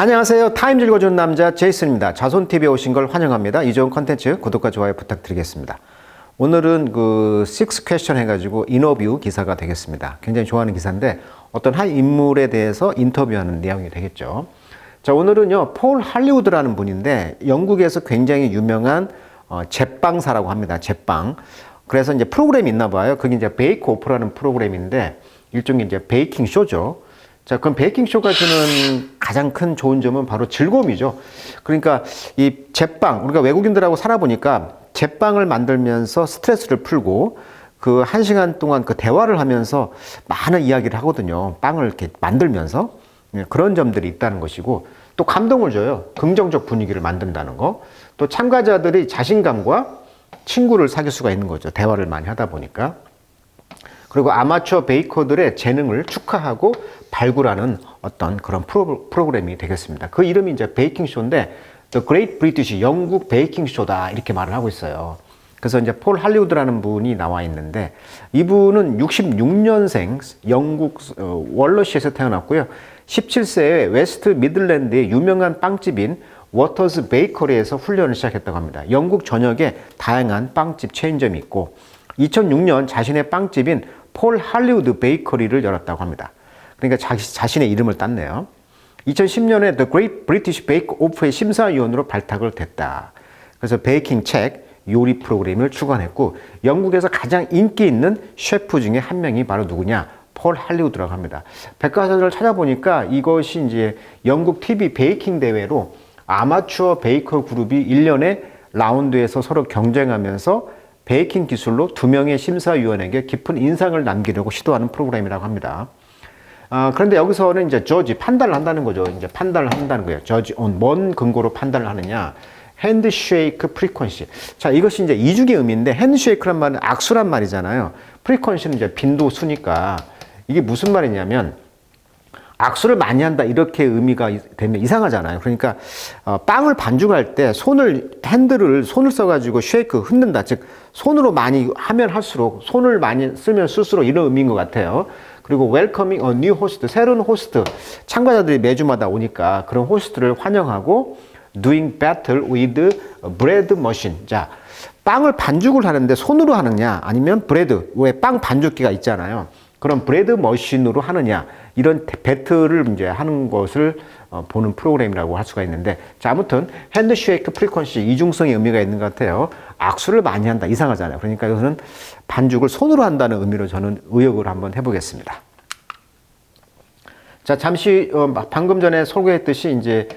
안녕하세요. 타임즈 읽어주는 남자 제이슨입니다. 자손TV에 오신 걸 환영합니다. 이 좋은 컨텐츠 구독과 좋아요 부탁드리겠습니다. 오늘은 그 6 퀘스천 해가지고 인터뷰 기사가 되겠습니다. 굉장히 좋아하는 기사인데 어떤 한 인물에 대해서 인터뷰하는 내용이 되겠죠. 자, 오늘은요, 폴 할리우드라는 분인데 영국에서 굉장히 유명한 제빵사라고 합니다. 제빵. 그래서 이제 프로그램이 있나 봐요. 그게 이제 베이크 오프라는 프로그램인데 일종의 이제 베이킹 쇼죠. 자, 그럼 베이킹 쇼가 주는 가장 큰 좋은 점은 바로 즐거움이죠. 그러니까 이 제빵, 우리가 외국인들하고 살아보니까 제빵을 만들면서 스트레스를 풀고 그 1시간 동안 그 대화를 하면서 많은 이야기를 하거든요. 빵을 이렇게 만들면서. 그런 점들이 있다는 것이고 또 감동을 줘요. 긍정적 분위기를 만든다는 거. 또 참가자들이 자신감과 친구를 사귈 수가 있는 거죠. 대화를 많이 하다 보니까. 그리고 아마추어 베이커들의 재능을 축하하고 발굴하는 어떤 그런 프로그램이 되겠습니다. 그 이름이 이제 베이킹 쇼인데 The Great British 영국 베이킹 쇼다 이렇게 말을 하고 있어요. 그래서 이제 폴 할리우드라는 분이 나와 있는데 이분은 66년생 영국 월러시에서 태어났고요. 17세에 웨스트 미들랜드의 유명한 빵집인 워터스 베이커리에서 훈련을 시작했다고 합니다. 영국 전역에 다양한 빵집 체인점이 있고 2006년 자신의 빵집인 폴 할리우드 베이커리를 열었다고 합니다. 그러니까 자신의 이름을 땄네요. 2010년에 The Great British Bake Off의 심사위원으로 발탁을 됐다. 그래서 베이킹 책, 요리 프로그램을 주관했고 영국에서 가장 인기 있는 셰프 중에 한 명이 바로 누구냐? 폴 할리우드라고 합니다. 백과사전을 찾아보니까 이것이 이제 영국 TV 베이킹 대회로 아마추어 베이커 그룹이 1년에 라운드에서 서로 경쟁하면서 베이킹 기술로 2명의 심사위원에게 깊은 인상을 남기려고 시도하는 프로그램이라고 합니다. 그런데 여기서는 이제 저지, 판단을 한다는 거죠. 이제 판단을 한다는 거예요. 저지 on 뭔 근거로 판단을 하느냐. 핸드쉐이크 프리퀀시. 자, 이것이 이제 이중의 의미인데 핸드쉐이크란 말은 악수란 말이잖아요. 프리퀀시는 이제 빈도수니까 이게 무슨 말이냐면 악수를 많이 한다 이렇게 의미가 되면 이상하잖아요. 그러니까 빵을 반죽할 때 핸들을 손을 써가지고 쉐이크 흔든다. 즉 손으로 많이 하면 할수록 손을 많이 쓰면 쓸수록 이런 의미인 것 같아요. 그리고 welcoming a new host, 새로운 호스트, 참가자들이 매주마다 오니까 그런 호스트를 환영하고 doing battle with bread machine. 자, 빵을 반죽을 하는데 손으로 하느냐 아니면 브레드, 왜 빵 반죽기가 있잖아요. 그런 브레드 머신으로 하느냐 이런 배틀을 이제 하는 것을 보는 프로그램이라고 할 수가 있는데 자, 아무튼 핸드쉐이크 프리퀀시 이중성의 의미가 있는 것 같아요. 악수를 많이 한다 이상하잖아요. 그러니까 이것은 반죽을 손으로 한다는 의미로 저는 의역을 한번 해보겠습니다. 자, 잠시 방금 전에 소개했듯이 이제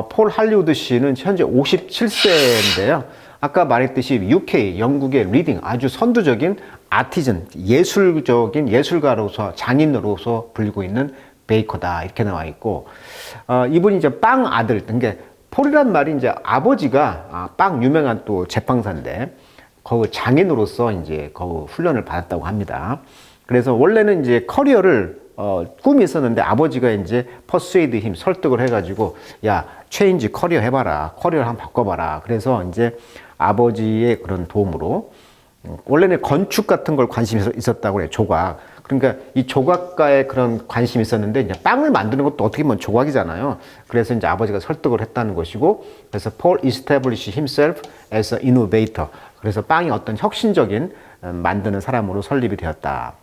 폴 할리우드 씨는 현재 57세인데요. 아까 말했듯이 UK 영국의 리딩 아주 선두적인 아티즌 예술적인 예술가로서 장인으로서 불리고 있는 베이커다 이렇게 나와 있고 이분이 이제 빵 아들 그러니까 폴이란 말이 이제 아버지가 빵 유명한 또 제빵사인데 그 장인으로서 이제 그 훈련을 받았다고 합니다. 그래서 원래는 이제 커리어를 꿈이 있었는데 아버지가 이제 퍼스웨이드 힘 설득을 해가지고 야 체인지 커리어 해봐라 커리어를 한번 바꿔봐라 그래서 이제 아버지의 그런 도움으로 원래는 건축 같은 걸 관심이 있었다고 그래요. 조각. 그러니까 이 조각가에 그런 관심이 있었는데 이제 빵을 만드는 것도 어떻게 보면 조각이잖아요. 그래서 이제 아버지가 설득을 했다는 것이고 그래서 Paul established himself as an innovator. 그래서 빵이 어떤 혁신적인 만드는 사람으로 설립이 되었다.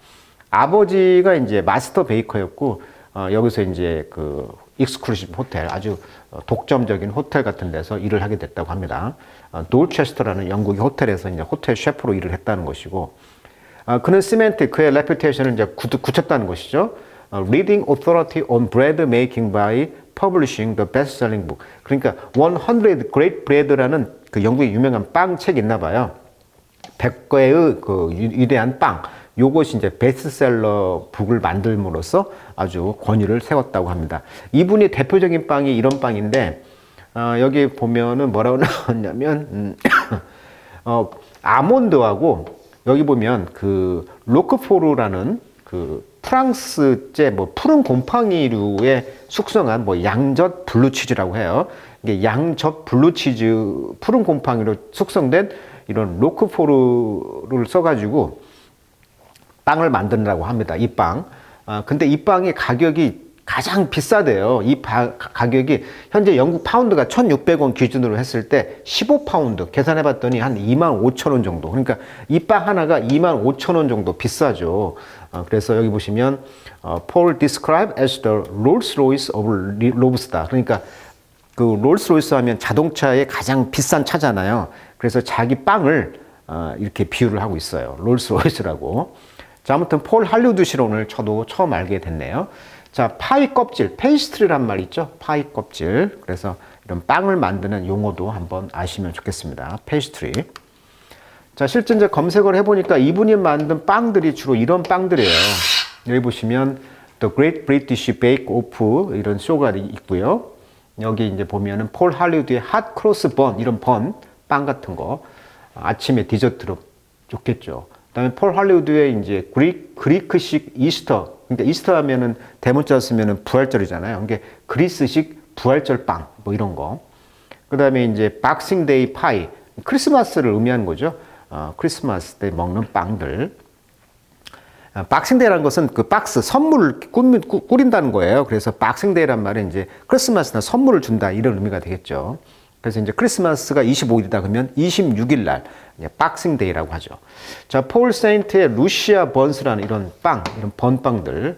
아버지가 이제 마스터 베이커였고 여기서 이제 그 익스클루시브 호텔 아주 독점적인 호텔 같은 데서 일을 하게 됐다고 합니다. 돌체스터라는 영국의 호텔에서 이제 호텔 셰프로 일을 했다는 것이고 그는 시멘트 그의 레퓨테이션을 이제 굳혔다는 것이죠. Leading authority on bread making by publishing the best-selling book. 그러니까 100 Great Bread라는 그 영국의 유명한 빵 책이 있나 봐요. 100개의 그 위대한 빵. 요것이 이제 베스트셀러 북을 만들므로써 아주 권위를 세웠다고 합니다. 이분이 대표적인 빵이 이런 빵인데 여기 보면은 뭐라고 나왔냐면 아몬드하고 여기 보면 그 로크포르라는 그 프랑스제 뭐 푸른 곰팡이류의 숙성한 뭐 양젓 블루치즈라고 해요. 이게 양젓 블루치즈 푸른 곰팡이로 숙성된 이런 로크포르를 써가지고 빵을 만드느라고 합니다. 이 빵. 근데 이 빵의 가격이 가장 비싸대요. 이 가격이 현재 영국 파운드가 1,600원 기준으로 했을 때 15파운드 계산해 봤더니 한 25,000원 정도. 그러니까 이 빵 하나가 25,000원 정도 비싸죠. 그래서 여기 보시면 Paul described as the Rolls-Royce of lobster. 그러니까 그 롤스로이스 하면 자동차의 가장 비싼 차잖아요. 그래서 자기 빵을 이렇게 비유를 하고 있어요. 롤스로이스라고. 자, 아무튼 폴 할리우드 실온을 저도 처음 알게 됐네요. 자, 파이 껍질, 페이스트리란 말 있죠? 파이 껍질. 그래서 이런 빵을 만드는 용어도 한번 아시면 좋겠습니다. 페이스트리. 자, 실제 이제 검색을 해보니까 이분이 만든 빵들이 주로 이런 빵들이에요. 여기 보시면 The Great British Bake Off 이런 쇼가 있고요. 여기 이제 보면은 폴 할리우드의 핫 크로스 번, 이런 번, 빵 같은 거. 아침에 디저트로 좋겠죠. 그 다음에 폴 할리우드의 이제 그리크식 이스터. 그러니까 이스터 하면은 대문자 쓰면은 부활절이잖아요. 이게 그리스식 부활절 빵, 뭐 이런 거. 그 다음에 이제 박싱데이 파이. 크리스마스를 의미하는 거죠. 크리스마스 때 먹는 빵들. 박싱데이라는 것은 그 박스, 선물을 꾸린다는 거예요. 그래서 박싱데이란 말은 이제 크리스마스나 선물을 준다, 이런 의미가 되겠죠. 그래서 이제 크리스마스가 25일이다 그러면 26일 날 박싱데이라고 하죠. 자, 폴 세인트의 루시아 번스라는 이런 빵, 이런 번빵들,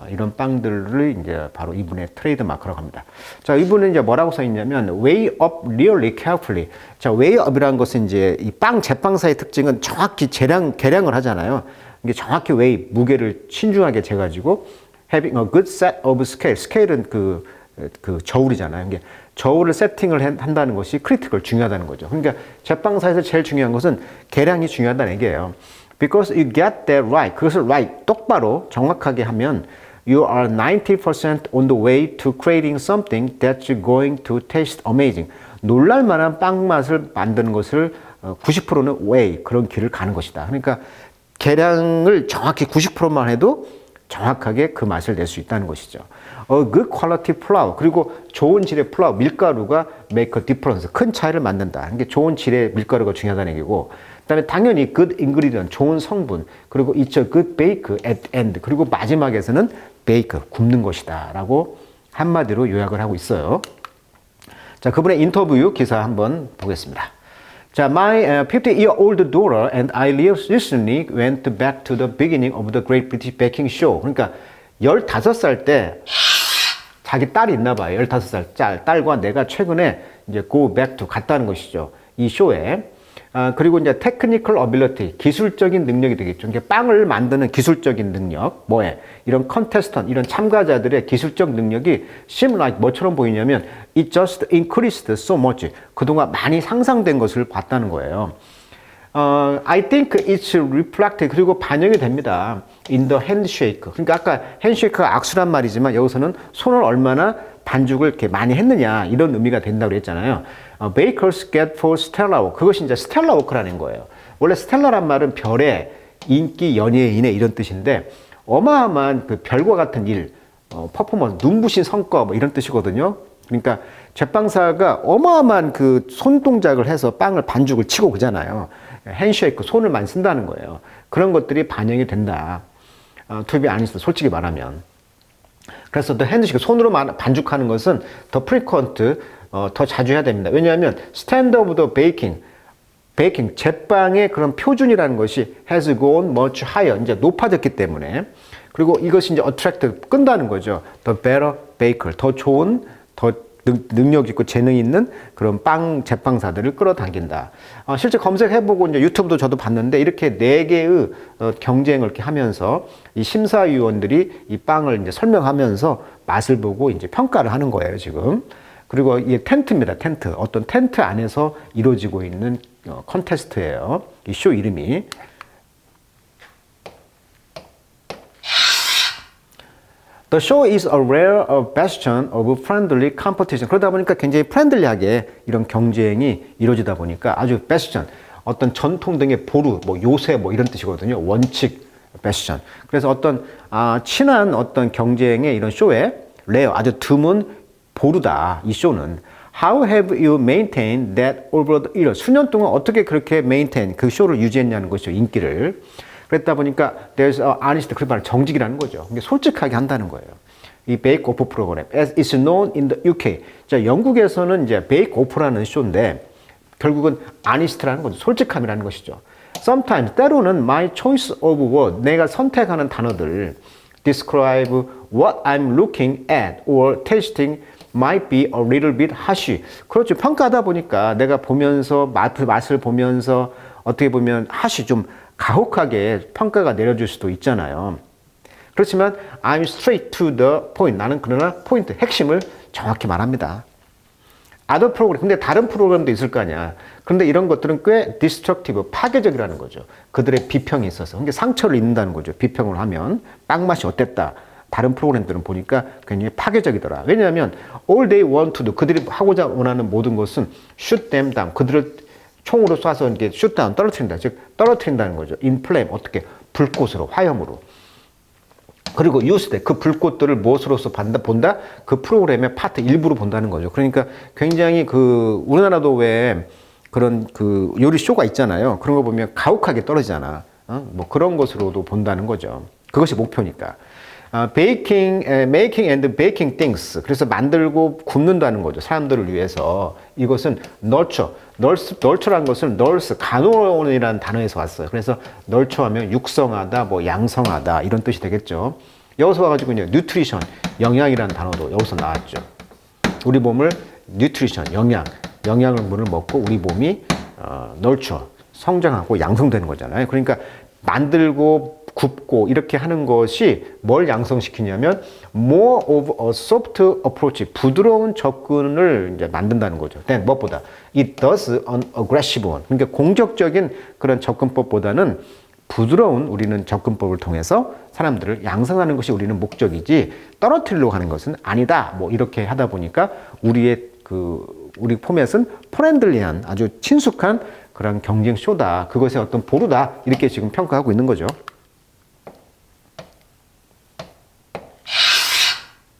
이런 빵들을 이제 바로 이분의 트레이드 마크라고 합니다. 자, 이분은 이제 뭐라고 써 있냐면 weigh up really carefully. 자, weigh up이라는 것은 이제 이 빵 제빵사의 특징은 정확히 계량을 하잖아요. 이게 정확히 weigh, 무게를 신중하게 재가지고 having a good set of scale. 스케일은 그 저울이잖아요. 이게 저울을 세팅을 한다는 것이 크리티컬, 중요하다는 거죠. 그러니까 제빵사에서 제일 중요한 것은 계량이 중요하다는 얘기예요. Because you get that right. 그것을 right, 똑바로 정확하게 하면 you are 90% on the way to creating something that's going to taste amazing. 놀랄 만한 빵 맛을 만드는 것을 90%는 way, 그런 길을 가는 것이다. 그러니까 계량을 정확히 90%만 해도 정확하게 그 맛을 낼 수 있다는 것이죠. good quality flour, 그리고 좋은 질의 플라워, 밀가루가 make a difference, 큰 차이를 만든다. 이게 좋은 질의 밀가루가 중요하다는 얘기고, 그다음에 당연히 good ingredient, 좋은 성분, 그리고 it's a good bake at end, 그리고 마지막에서는 bake, 굽는 것이다 라고 한마디로 요약을 하고 있어요. 자, 그분의 인터뷰 기사 한번 보겠습니다. 자, my 50-year-old daughter and I recently went back to the beginning of the Great British Baking Show. 그러니까 15살 때 자기 딸이 있나 봐요. 15살 딸과 내가 최근에 이제 go back to 갔다는 것이죠. 이 쇼에. 그리고 이제 technical ability, 기술적인 능력이 되겠죠. 그러니까 빵을 만드는 기술적인 능력, 뭐에? 이런 contestant, 이런 참가자들의 기술적 능력이 seem like 뭐처럼 보이냐면 it just increased so much. 그동안 많이 상상된 것을 봤다는 거예요. I think it's reflected, 그리고 반영이 됩니다. in the handshake. 그러니까 아까 handshake가 악수란 말이지만 여기서는 손을 얼마나 반죽을 이렇게 많이 했느냐, 이런 의미가 된다고 그랬잖아요. Bakers get for stellar work. 그것이 이제 스텔라 워크라는 거예요. 원래 스텔라란 말은 별의, 인기, 연예인의 이런 뜻인데 어마어마한 그 별과 같은 일, 퍼포먼스, 눈부신 성과 뭐 이런 뜻이거든요. 그러니까 제빵사가 어마어마한 그 손동작을 해서 빵을 반죽을 치고 그러잖아요. 핸쉐이크, 손을 많이 쓴다는 거예요. 그런 것들이 반영이 된다. to be honest, 솔직히 말하면. 그래서 더 핸드쉐이크, 손으로 반죽하는 것은 더 frequent, 더 자주 해야 됩니다. 왜냐하면 standard of the baking, 제빵의 그런 표준이라는 것이 has gone much higher, 이제 높아졌기 때문에. 그리고 이것이 이제 attract, 끈다는 거죠. the better baker, 더 좋은, 더 능력 있고 재능 있는 그런 빵 제빵사들을 끌어당긴다. 실제 검색해보고 이제 유튜브도 저도 봤는데 이렇게 4개의 경쟁을 이렇게 하면서 이 심사위원들이 이 빵을 이제 설명하면서 맛을 보고 이제 평가를 하는 거예요, 지금. 그리고 이게 텐트입니다, 텐트. 어떤 텐트 안에서 이루어지고 있는 컨테스트예요. 이 쇼 이름이. The show is a rare bastion of friendly competition. 그러다 보니까 굉장히 프렌들리하게 이런 경쟁이 이루어지다 보니까 아주 bastion, 어떤 전통 등의 보루, 뭐 요새 뭐 이런 뜻이거든요. 원칙, bastion. 그래서 어떤 친한 어떤 경쟁의 이런 쇼에 rare, 아주 드문 보루다. 이 쇼는. How have you maintained that over the years? 수년 동안 어떻게 그렇게 maintain, 그 쇼를 유지했냐는 것이죠. 인기를. 그랬다 보니까 there's a honest, 그 말 정직이라는 거죠. 이게 솔직하게 한다는 거예요. 이 베이크 오프 프로그램, as is known in the UK. 자, 영국에서는 이제 베이크 오프라는 쇼인데 결국은 아니스트라는 거죠. 솔직함이라는 것이죠. Sometimes 때로는 my choice of word, 내가 선택하는 단어들 describe what I'm looking at or tasting might be a little bit harsh. 그렇죠. 평가하다 보니까 내가 보면서 맛을 보면서 어떻게 보면 harsh 좀 가혹하게 평가가 내려질 수도 있잖아요. 그렇지만 I'm straight to the point. 나는 그러나 포인트, 핵심을 정확히 말합니다. other 프로그램, 근데 다른 프로그램도 있을 거 아니야. 그런데 이런 것들은 꽤 destructive, 파괴적이라는 거죠. 그들의 비평이 있어서. 그러니까 상처를 입는다는 거죠. 비평을 하면 빵맛이 어땠다. 다른 프로그램들은 보니까 굉장히 파괴적이더라. 왜냐하면 all they want to do, 그들이 하고자 원하는 모든 것은 shoot them down. 그들을 총으로 쏴서 이렇게 shoot down, 떨어뜨린다. 즉 떨어뜨린다는 거죠. inflame, 어떻게? 불꽃으로, 화염으로. 그리고 use 때 그 불꽃들을 무엇으로서 본다? 그 프로그램의 파트 일부로 본다는 거죠. 그러니까 굉장히 그 우리나라도 왜 그런 그 요리 쇼가 있잖아요. 그런 거 보면 가혹하게 떨어지잖아. 뭐 그런 것으로도 본다는 거죠. 그것이 목표니까. making and baking things. 그래서 만들고 굽는다는 거죠. 사람들을 위해서. 이것은 nurture라는 것은 nurse, 간호원이라는 단어에서 왔어요. 그래서 nurture하면 육성하다, 뭐 양성하다 이런 뜻이 되겠죠. 여기서 와가지고 이제 nutrition, 영양이라는 단어도 여기서 나왔죠. 우리 몸을 nutrition, 영양을 먹고 우리 몸이 nurture, 성장하고 양성되는 거잖아요. 그러니까 만들고 굽고 이렇게 하는 것이 뭘 양성시키냐면 more of a soft approach, 부드러운 접근을 이제 만든다는 거죠. then 무엇보다 it does an aggressive one. 그러니까 공격적인 그런 접근법보다는 부드러운 우리는 접근법을 통해서 사람들을 양성하는 것이 우리는 목적이지 떨어뜨리려고 하는 것은 아니다. 뭐 이렇게 하다 보니까 우리 포맷은 프렌들리한 아주 친숙한 그런 경쟁 쇼다. 그것의 어떤 보루다. 이렇게 지금 평가하고 있는 거죠.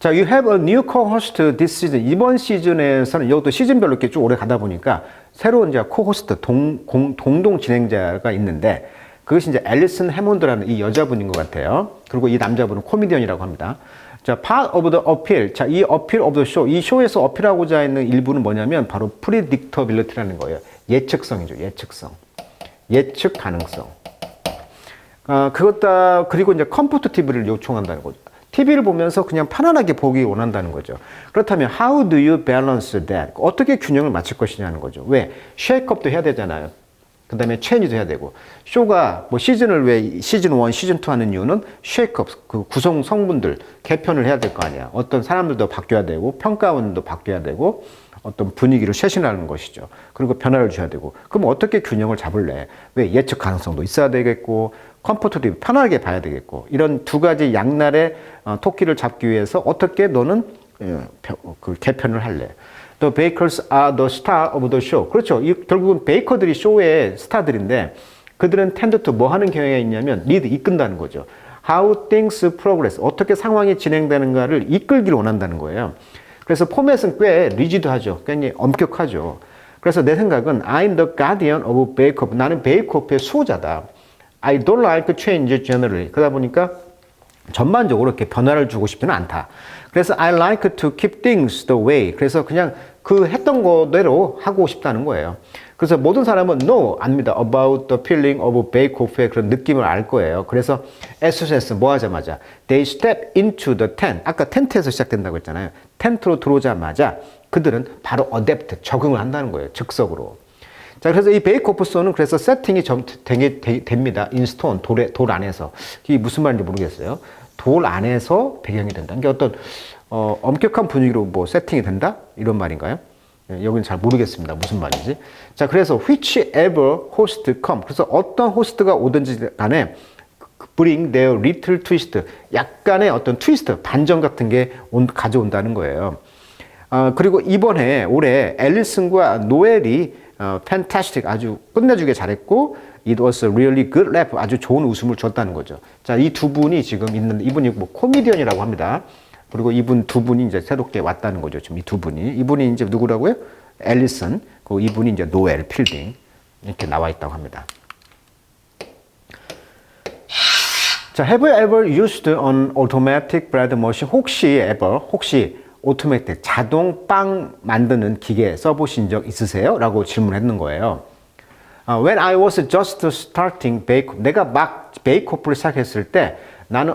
자, you have a new co-host this season. 이번 시즌에서는 이것도 시즌별로 이렇게 쭉 오래 가다 보니까 새로운 이제 co-host, 동동 진행자가 있는데 그것이 이제 앨리슨 해몬드라는 이 여자분인 것 같아요. 그리고 이 남자분은 코미디언이라고 합니다. 자, part of the appeal. 자, 이 appeal of the show. 이 쇼에서 어필하고자 있는 일부는 뭐냐면 바로 predictability라는 거예요. 예측성이죠. 예측성. 예측 가능성. 그리고 이제 컴포트 TV를 요청한다는 거죠. TV를 보면서 그냥 편안하게 보기 원한다는 거죠. 그렇다면 how do you balance that? 어떻게 균형을 맞출 것이냐는 거죠. 왜? 쉐이크업도 해야 되잖아요. 그 다음에 체인지도 해야 되고 쇼가 뭐 시즌을 왜 시즌 1, 시즌 2 하는 이유는 쉐이크업, 그 구성 성분들 개편을 해야 될 거 아니야. 어떤 사람들도 바뀌어야 되고 평가원도 바뀌어야 되고 어떤 분위기를 쇄신하는 것이죠. 그리고 변화를 줘야 되고 그럼 어떻게 균형을 잡을래? 왜? 예측 가능성도 있어야 되겠고 컴포트도 편하게 봐야 되겠고 이런 두 가지 양날의 토끼를 잡기 위해서 어떻게 너는 그 개편을 할래? The bakers are the star of the show. 그렇죠. 결국은 베이커들이 쇼의 스타들인데 그들은 tend to 뭐 하는 경향이 있냐면 리드, 이끈다는 거죠. How things progress. 어떻게 상황이 진행되는가를 이끌기를 원한다는 거예요. 그래서 포맷은 꽤 리지드하죠. 굉장히 엄격하죠. 그래서 내 생각은 I'm the guardian of Bake Off. 나는 베이크 오프의 수호자다. I don't like change generally. 그러다 보니까 전반적으로 이렇게 변화를 주고 싶지는 않다. 그래서 I like to keep things the way. 그래서 그냥 그 했던 거대로 하고 싶다는 거예요. 그래서 모든 사람은 no, 압니다. About the feeling of Bake Off의 그런 느낌을 알 거예요. 그래서 as soon as 뭐 하자마자 they step into the tent. 아까 텐트에서 시작된다고 했잖아요. 텐트로 들어오자마자 그들은 바로 adapt, 적응을 한다는 거예요. 즉석으로. 자, 그래서 이 베이크 오프 쇼는 그래서 세팅이 됩니다. 인스톤, 돌 안에서. 이게 무슨 말인지 모르겠어요. 돌 안에서 배경이 된다. 그러니까 어떤 엄격한 분위기로 뭐 세팅이 된다? 이런 말인가요? 여기는 잘 모르겠습니다. 무슨 말인지. 자, 그래서 whichever host come. 그래서 어떤 호스트가 오든지 간에 bring their little twist. 약간의 어떤 트위스트, 반전 같은 게 가져온다는 거예요. 그리고 올해 앨리슨과 노엘이 fantastic, 아주 끝내주게 잘했고 it was a really good laugh, 아주 좋은 웃음을 줬다는 거죠. 자, 이 두 분이 지금 있는 이분이 뭐 코미디언이라고 합니다. 그리고 이분 두 분이 이제 새롭게 왔다는 거죠. 지금 이 두 분이. 이분이 이제 누구라고요? 앨리슨. 그리고 이분이 이제 노엘 필딩. 이렇게 나와 있다고 합니다. 자, have you ever used an automatic bread machine? 혹시 automatic 자동 빵 만드는 기계 써보신 적 있으세요? 라고 질문했는 거예요. When I was just starting bake, 내가 막 베이크오프를 시작했을 때 나는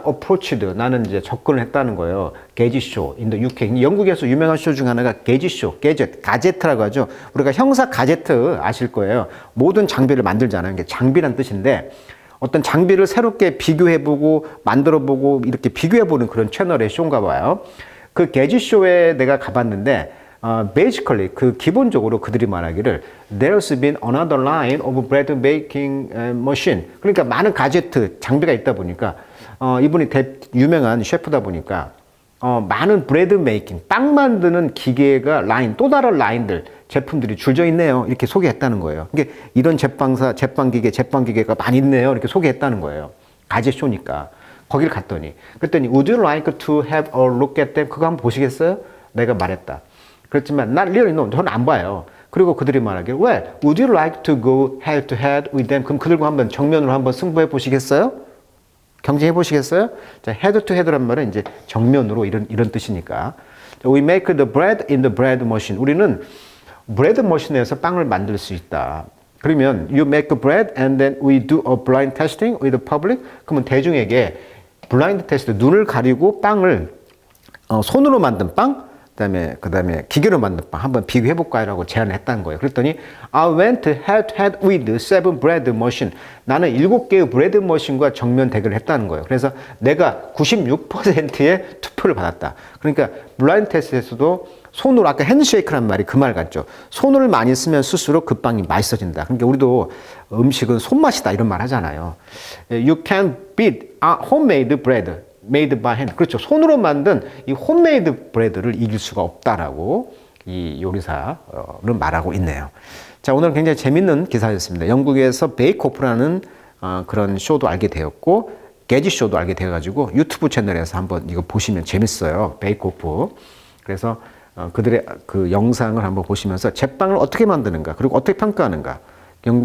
나는 이제 접근을 했다는 거예요. 게지쇼, in the UK. 영국에서 유명한 쇼 중 하나가 게지쇼, 가제트라고 하죠. 우리가 형사 가제트 아실 거예요. 모든 장비를 만들잖아요. 이게 장비란 뜻인데 어떤 장비를 새롭게 비교해보고 만들어보고 이렇게 비교해보는 그런 채널의 쇼인가 봐요. 그 게지쇼에 내가 가봤는데 basically 그 기본적으로 그들이 말하기를 there's been another line of bread making machine. 그러니까 많은 가제트 장비가 있다 보니까 이분이 유명한 셰프다 보니까 많은 브레드 메이킹 빵 만드는 기계가 또 다른 라인들 제품들이 줄져 있네요. 이렇게 소개했다는 거예요. 이게 이런 제빵기계가 많이 있네요. 이렇게 소개했다는 거예요. 가제쇼니까 거길 갔더니 그랬더니 would you like to have a look at them? 그거 한번 보시겠어요? 내가 말했다. 그렇지만 not really no. 저는 안 봐요. 그리고 그들이 말하기를 well, would you like to go head to head with them? 그럼 그들과 한번 정면으로 한번 승부해 보시겠어요? 경쟁해 보시겠어요? 자, head to head란 말은 이제 정면으로 이런 뜻이니까. We make the bread in the bread machine. 우리는 브레드 머신에서 빵을 만들 수 있다. 그러면 you make bread and then we do a blind testing with the public. 그러면 대중에게 블라인드 테스트 눈을 가리고 빵을 손으로 만든 빵 그다음에 기계로 만든 빵 한번 비교해 볼까요라고 제안을 했다는 거예요. 그랬더니 I went head to head with 7 bread machine. 나는 7개의 브레드 머신과 정면 대결을 했다는 거예요. 그래서 내가 96%의 투표를 받았다. 그러니까 블라인드 테스트에서도 손으로 아까 핸드쉐이크란 말이 그 말 같죠. 손을 많이 쓰면 쓸수록 그 빵이 맛있어진다. 그러니까 우리도 음식은 손맛이다 이런 말 하잖아요. You can beat homemade bread made by hand. 그렇죠. 손으로 만든 이 홈메이드 브레드를 이길 수가 없다라고 이 요리사는 말하고 있네요. 자, 오늘 굉장히 재밌는 기사였습니다. 영국에서 베이크오프라는 그런 쇼도 알게 되었고 게지 쇼도 알게 되어가지고 유튜브 채널에서 한번 이거 보시면 재밌어요. 베이크오프. 그래서 그들의 그 영상을 한번 보시면서 제빵을 어떻게 만드는가 그리고 어떻게 평가하는가.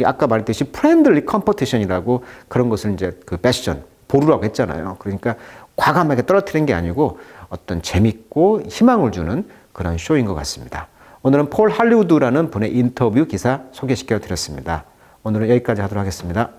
아까 말했듯이 프렌들리 컴퍼티션이라고 그런 것을 이제 그 패션 보루라고 했잖아요. 그러니까 과감하게 떨어뜨리는 게 아니고 어떤 재밌고 희망을 주는 그런 쇼인 것 같습니다. 오늘은 폴 할리우드라는 분의 인터뷰 기사 소개시켜 드렸습니다. 오늘은 여기까지 하도록 하겠습니다.